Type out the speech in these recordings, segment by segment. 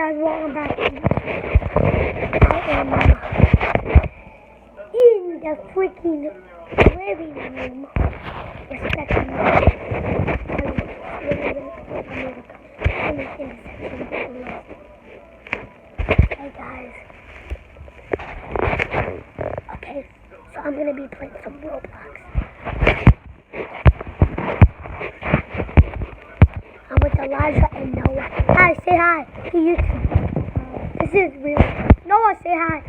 guys, welcome back to I am in the freaking living room respecting Hey guys. Okay, so I'm gonna be playing some Roblox. I'm with Elijah and Noah. Hi, say hi to YouTube. This is real. Noah, say hi.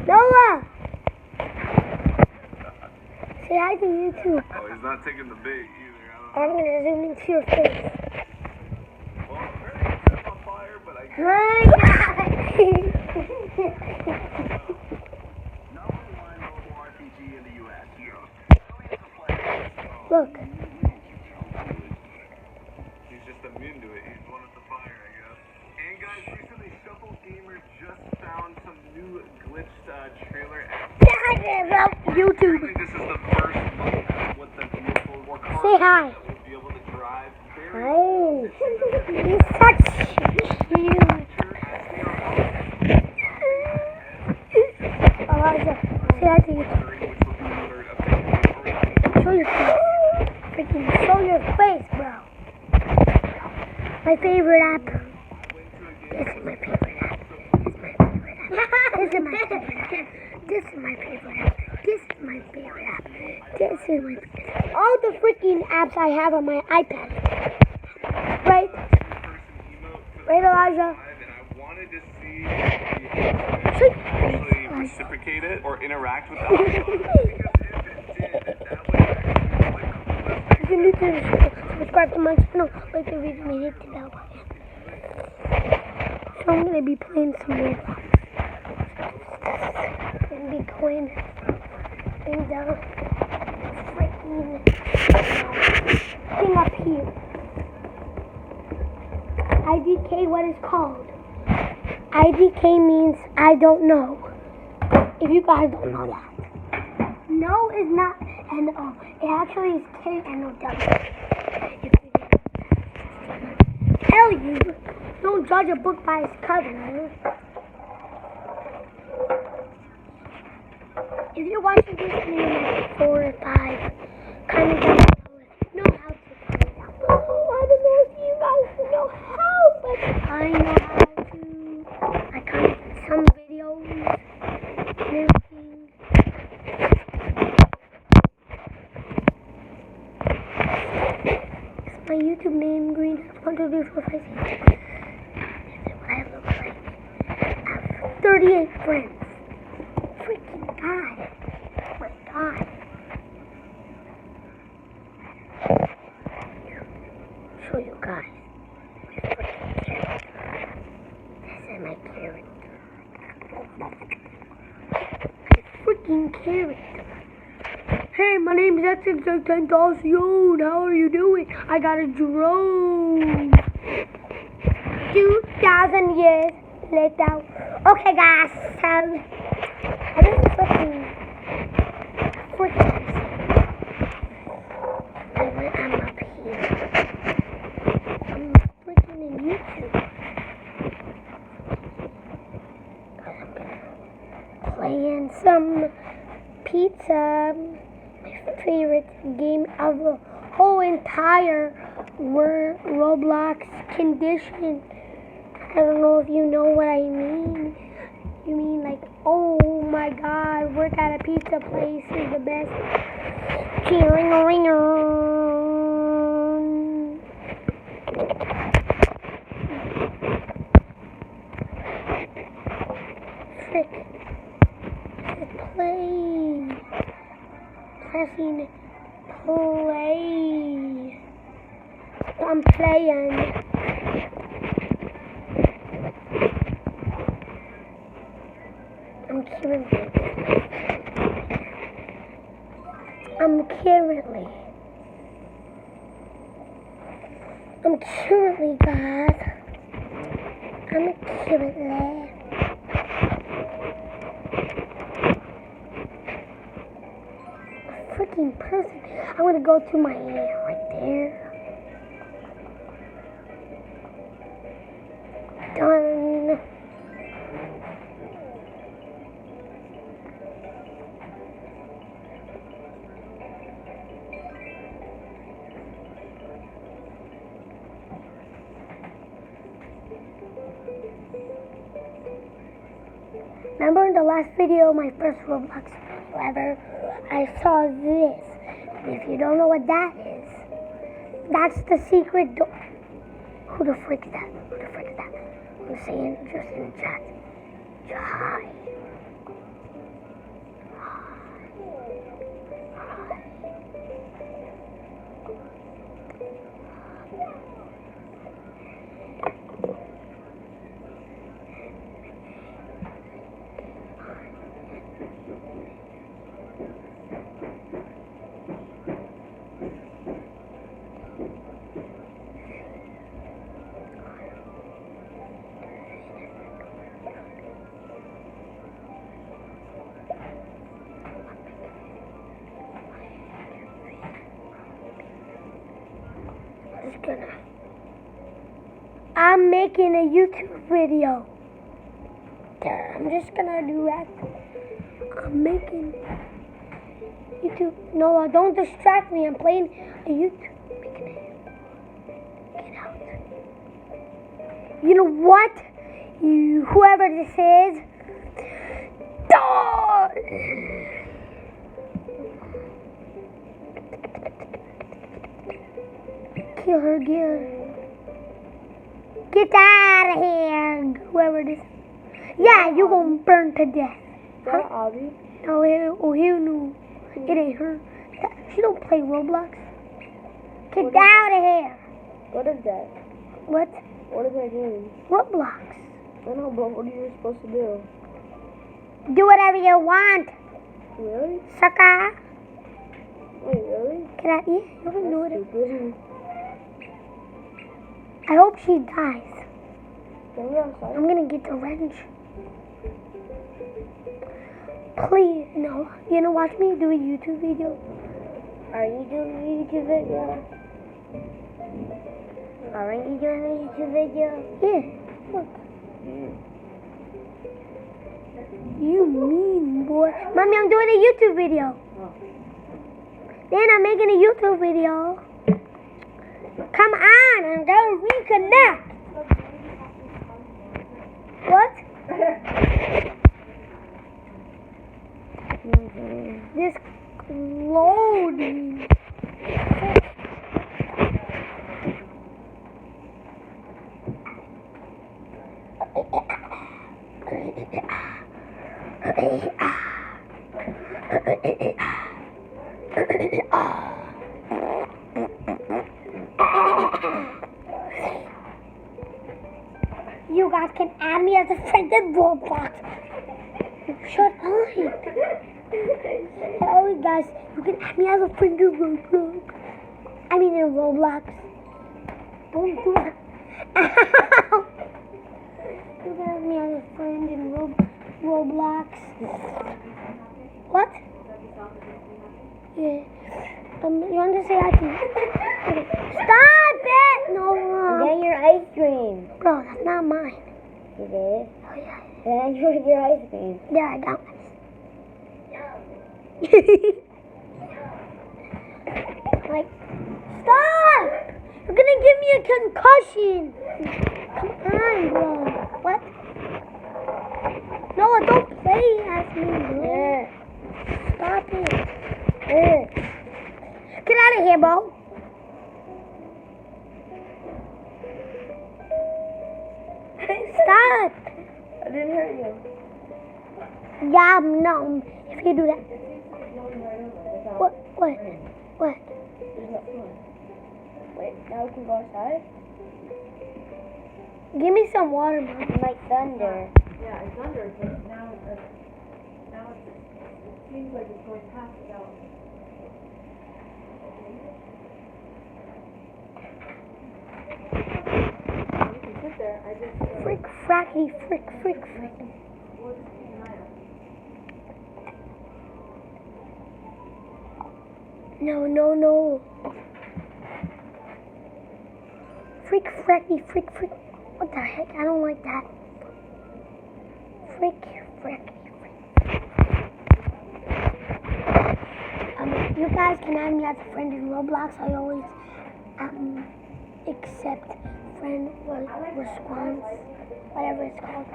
Noah! Say hi to YouTube. Oh, he's not taking the bait either. I'm gonna zoom into your face. Well, I'm on fire, but I can't. Hi, guys! Look. He's just immune to it. He's one with the fire, I guess. And guys, recently Shuffle Gamer just found some new glitched trailer app. YouTube. This is the first look with the vehicle or car Say hi. that will be able to drive. Hi. He's such cute. Elijah, say hi to YouTube. Show your face. Freaking show your face, bro. My favorite app. This is my favorite app. This is my favorite app. This is my favorite app. This is my favorite app. This is my favorite app. All the freaking apps I have on my iPad. Right? Right, Elijah? I wanted to see if you actually reciprocate it or interact with the You can subscribe to my channel, like the video, and hit the bell button. So I'm gonna be playing some Roblox. I'm gonna be going in the freaking thing up here. IDK, what is called? IDK means I don't know. If you guys don't know that. No is not N-O. It actually is K-N-O-W. Tell you, don't judge a book by its cover. If you're watching this video at 4 or 5, comment down below if you know how to comment down below. I don't know if you guys know how, but I know how to. I comment some videos and everything. It's my YouTube name, Green 1, 2, 3, 4, 5, 6. This is what I look like. I have 38 friends. Freaking God. Oh my God. Show you guys. This is my character. Freaking character. Hey, my name is XXX10,000. How are you doing? I got a drone. 2,000 years later. Okay, guys. I just freaking. I'm up here. I'm freaking in YouTube. I'm playing some pizza. My favorite game of the whole entire Roblox condition. I don't know if you know what I mean. You mean like, oh my God, work at a pizza place is the best. Ring-a-ringer. Frick. Play. Pressing play. I'm playing. I'm currently a freaking person. I'm gonna go to my right there. Remember in the last video, my first Roblox video ever, I saw this. If you don't know what that is, that's the secret door. Who the frick is that? Who the frick is that? I'm saying just in the chat. Hi. I'm making a YouTube video. I'm just gonna do that. I'm making YouTube. No, don't distract me. I'm playing a YouTube. Get out. You know what? Whoever this is. Kill her, get out of here, whoever this is. Yeah, you gonna burn to death. Is that Abby? No, no, it ain't her. She don't play Roblox. Get out of here. What is that? What? What is that game? Roblox. I know, but what are you supposed to do? Do whatever you want, Really? sucker. Wait, really? Can I eat? You can do it. Stupid. I hope she dies. Can we outside? I'm gonna get the wrench. Please, no. You know, watch me do a YouTube video. Are you doing a YouTube video? Are you doing a YouTube video? Yeah, look. You mean boy. Mommy, I'm doing a YouTube video. Then I'm making a YouTube video. Come on, I'm gonna reconnect. What? This loading. You guys can add me as a friend in Roblox. Shut up. Oh, guys, you can add me as a friend in Roblox. I mean in Roblox. Don't do that. You can add me as a friend in Roblox. What? Yeah. You want to say I can? Okay. Stop it! No. Get your ice cream. Bro, that's not mine. You did? Oh, yeah. Then I enjoyed your ice cream. Yeah, I got one. Like, stop! You're gonna give me a concussion. Come on, bro. What? No, don't play at me, bro. Yeah. Stop it. Get out of here, bro. Stop. I didn't hurt you. Yeah, no. If you do that. What? What? What? There's no fun. Wait, now we can go outside? Give me some water, Mom. Like thunder. Yeah, it's under, but now it seems like it's going past the house. You can sit there. I just Frick, fracky, frick, frick, frick. we'll just keep an eye on it. No, no, no. Frick, fracky, frick, frick. What the heck? I don't like that. Frick, fracky, frick. You guys can add me as a friend in Roblox. I always accept friend response. whatever it's called.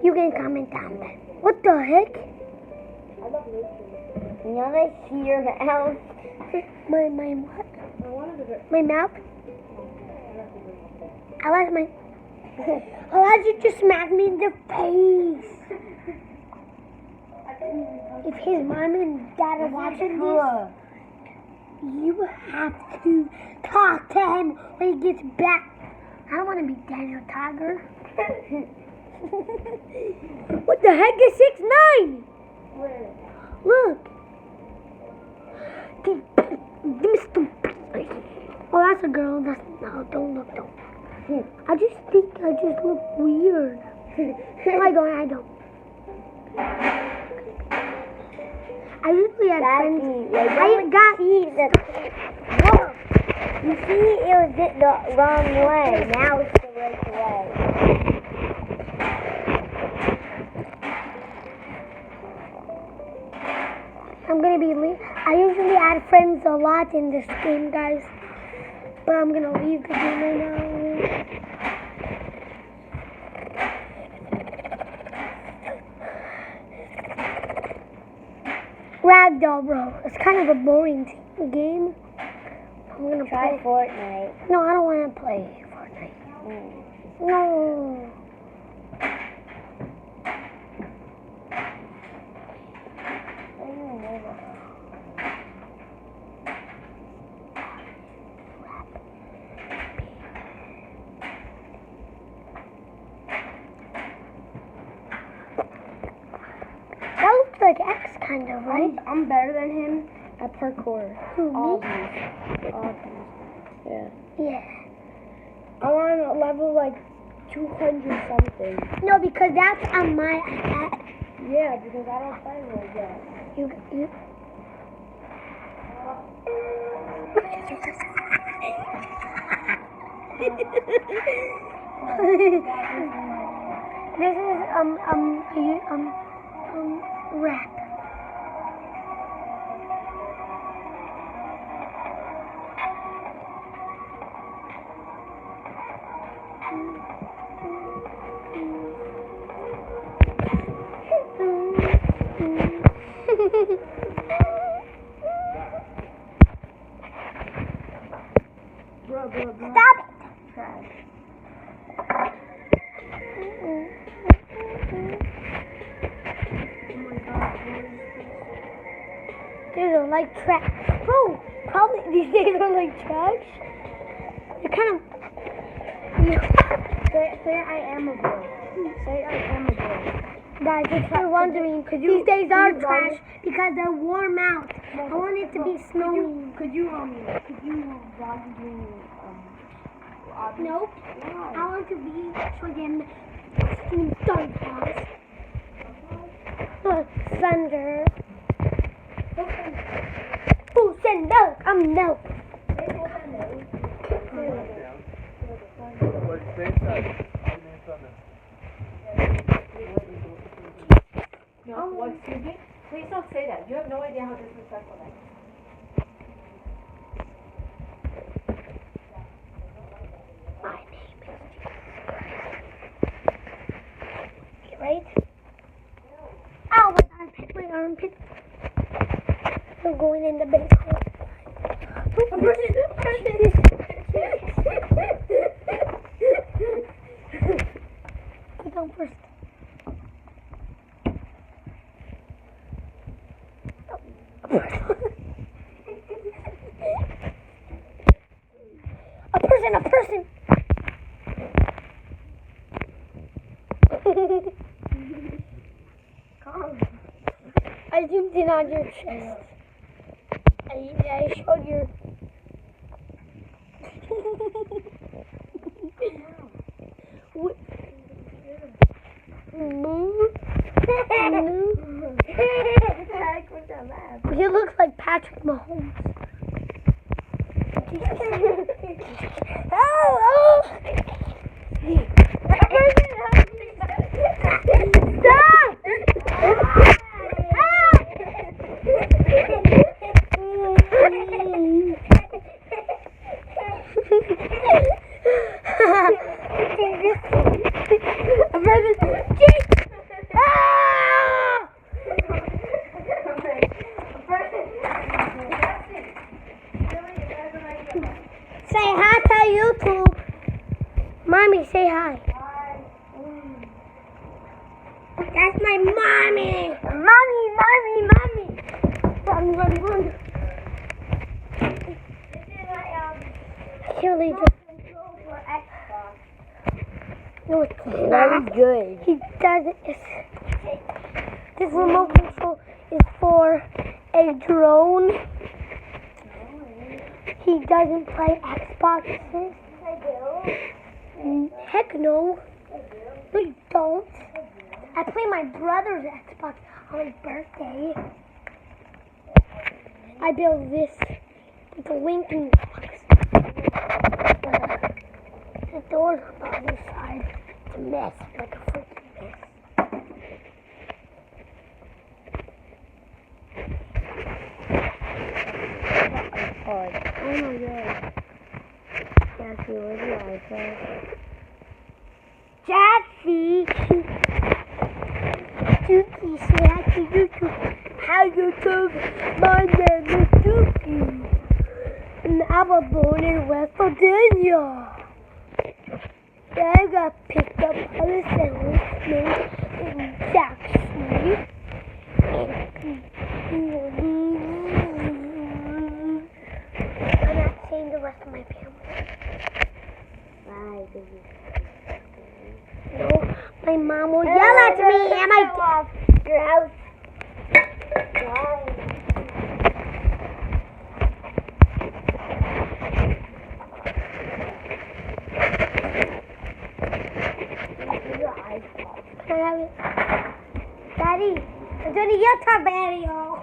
You can comment down there. What the heck? I love nature. You know they see your mouth? My what? I wanted to get. My mouth? I like my. Elijah just smacked me in the face. If his mom and dad are watching this, you have to talk to him when he gets back. I don't want to be Daniel Tiger. What the heck is 6'9"? Where? Look. Oh, that's a girl. That's no. Don't look. Don't. I just think I just look weird. I don't. I usually have friends. I got. Whoa! You see, it was the wrong way. Now it's the right way. I'm gonna be I usually add friends a lot in this game, guys. But I'm gonna leave the game right now. Ragdoll, bro. It's kind of a boring game. I'm gonna Try play Fortnite. No, I don't want to play Fortnite. No. That looks like X kind of, right? I'm better than him at parkour. Who, me? Obvious. Yeah. Yeah. I'm on a level like 200 something. No, because that's on my iPad. Yeah, because I don't play like that. You. This is rap. Bro. Stop it! Trash. Oh my god. These are like trash. Bro, probably these days are like trash. They're kind of. Say I am a boy. Say I am a boy. Guys, if you're wondering, these days are trash because they're warm out. I want it to be snowy. Could you vlog me Nope. I want to be friggin' Stone House. Thunder. Who said no? I'm no. No, what, excuse me? Please don't say that. You have no idea how disrespectful that is. My name is Jesus Christ. Right? Ow, my armpit. I'm going in the basement. Go down first. A person. I zoomed in on your chest. I showed your. He looks like Patrick Mahomes. Oh! Stop! Mommy, say hi. That's my mommy. Mommy. Run. Can't believe it. No, it's Very not. good. He does it. This remote control is for a drone. He doesn't play Xboxes. Heck no. No, you don't. I play my brother's Xbox on his birthday. I built this with a Lincoln box. The door's on the other side. It's a mess, like a freaking mess. Oh my god. Jackie, where's your iPad? Jackie! Dookie, say hi to YouTube. Hi YouTube, my name is Dookie. And I was born in West Virginia. I got picked up by the family named Jackie. I'm not saying the rest of my family. Bye, No, my mom will yell at me and my your house. Can I have it? Daddy, I'm doing a YouTube video.